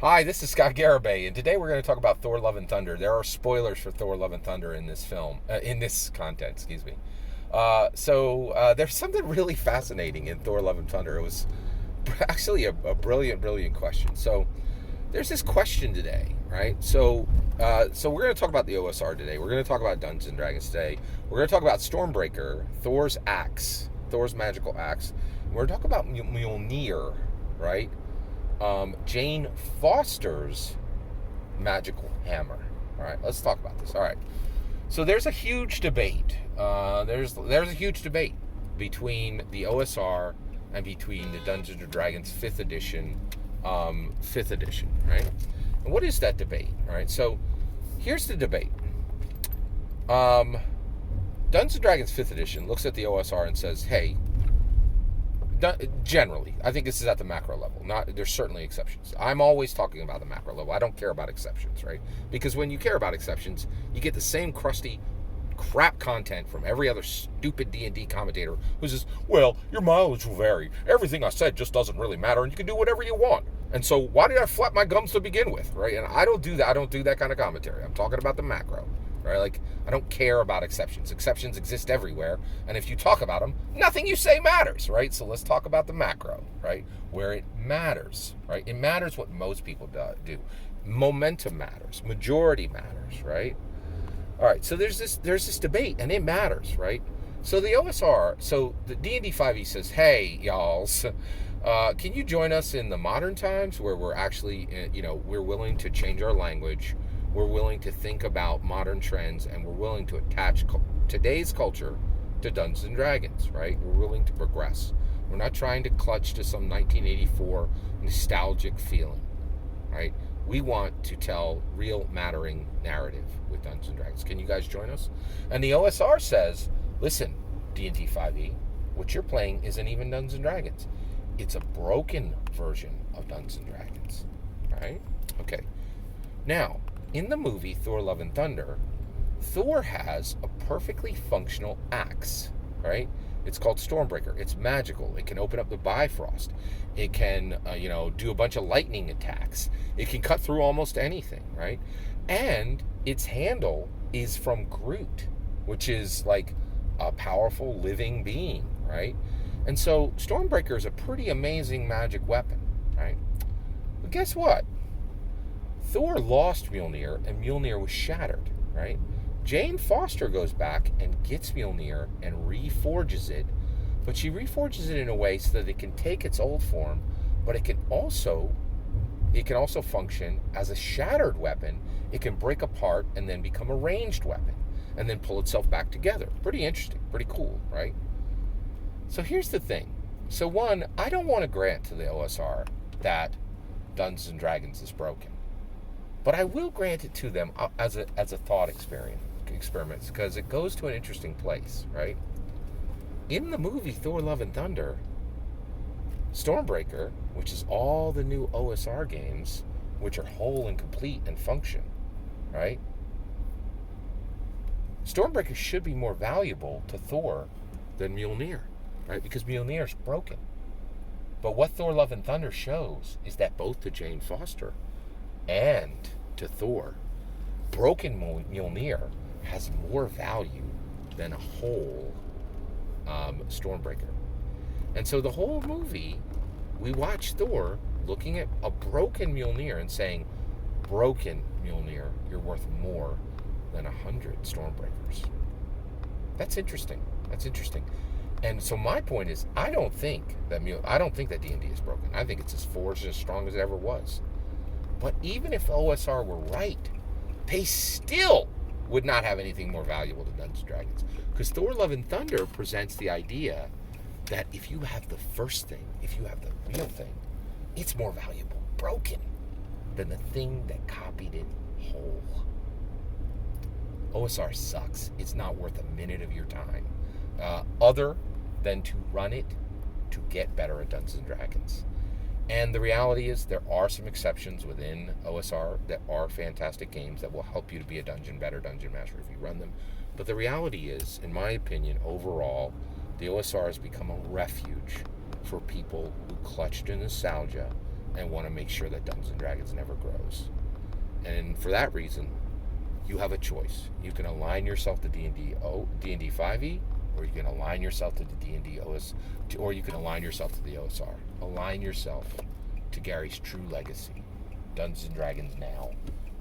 Hi, this is Scott Garibay, and today we're going to talk about Thor: Love and Thunder. There are spoilers for Thor: Love and Thunder in this film, in this content, excuse me. There's something really fascinating in Thor: Love and Thunder. It was actually a brilliant, brilliant question. So there's this question today, right? So we're going to talk about the OSR today. We're going to talk about Dungeons and Dragons today. We're going to talk about Stormbreaker, Thor's axe, Thor's magical axe. We're going to talk about Mjolnir, right? Jane Foster's magical hammer. All right, let's talk about this. All right, so there's a huge debate. There's a huge debate between the OSR and between the Dungeons and Dragons fifth edition, right? And what is that debate? All right, so here's the debate. Dungeons and Dragons fifth edition looks at the OSR and says, "Hey, generally, I think this is at the macro level. There's certainly exceptions. I'm always talking about the macro level. I don't care about exceptions, right? Because when you care about exceptions, you get the same crusty crap content from every other stupid D&D commentator who says, well, your mileage will vary. Everything I said just doesn't really matter, and you can do whatever you want. And so why did I flap my gums to begin with, right? And I don't do that. I don't do that kind of commentary. I'm talking about the macro, right? Like, I don't care about exceptions. Exceptions exist everywhere, and if you talk about them, nothing you say matters, right? So let's talk about the macro, right? Where it matters, right? It matters what most people do. Momentum matters. Majority matters, right? All right, so there's this debate, and it matters, right? So the OSR, so the D&D 5e says, hey, y'alls, can you join us in the modern times where we're actually, we're willing to change our language, we're willing to think about modern trends, and we're willing to attach today's culture to Dungeons and Dragons, right? We're willing to progress. We're not trying to clutch to some 1984 nostalgic feeling, right? We want to tell real mattering narrative with Dungeons and Dragons. Can you guys join us? And the OSR says, listen, D&D 5e, what you're playing isn't even Dungeons and Dragons. It's a broken version of Dungeons and Dragons. Right? Okay. Now, in the movie Thor: Love and Thunder, Thor has a perfectly functional axe, right? It's called Stormbreaker. It's magical. It can open up the Bifrost. It can, do a bunch of lightning attacks. It can cut through almost anything, right? And its handle is from Groot, which is like a powerful living being, right? And so Stormbreaker is a pretty amazing magic weapon, right? But guess what? Thor lost Mjolnir, and Mjolnir was shattered, right? Jane Foster goes back and gets Mjolnir and reforges it, but she reforges it in a way so that it can take its old form, but it can also function as a shattered weapon. It can break apart and then become a ranged weapon, and then pull itself back together. Pretty interesting, pretty cool, right? So here's the thing. So one, I don't want to grant to the OSR that Dungeons and Dragons is broken, but I will grant it to them as a thought experiment because it goes to an interesting place, right? In the movie Thor: Love and Thunder, Stormbreaker, which is all the new OSR games, which are whole and complete and function, right? Stormbreaker should be more valuable to Thor than Mjolnir, right? Because Mjolnir is broken. But what Thor: Love and Thunder shows is that both to Jane Foster and to Thor, broken Mjolnir has more value than a whole Stormbreaker. And so the whole movie, we watch Thor looking at a broken Mjolnir and saying, broken Mjolnir, you're worth more than 100 Stormbreakers. That's interesting. And so my point is, I don't think that D&D is broken. I think it's as forged and as strong as it ever was. But even if OSR were right, they still would not have anything more valuable than Dungeons and Dragons. Because Thor: Love and Thunder presents the idea that if you have the first thing, if you have the real thing, it's more valuable, broken, than the thing that copied it whole. OSR sucks. It's not worth a minute of your time, other than to run it to get better at Dungeons and Dragons. And the reality is there are some exceptions within OSR that are fantastic games that will help you to be a better dungeon master if you run them. But the reality is, in my opinion, overall, the OSR has become a refuge for people who clutch to nostalgia and want to make sure that Dungeons and Dragons never grows. And for that reason, you have a choice. You can align yourself to D&D 5e, or you can align yourself to the D&D or you can align yourself to the OSR. Align yourself to Gary's true legacy. Dungeons and Dragons now.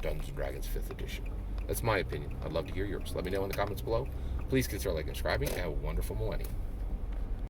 Dungeons and Dragons 5th edition. That's my opinion. I'd love to hear yours. Let me know in the comments below. Please consider liking and subscribing, and have a wonderful millennium.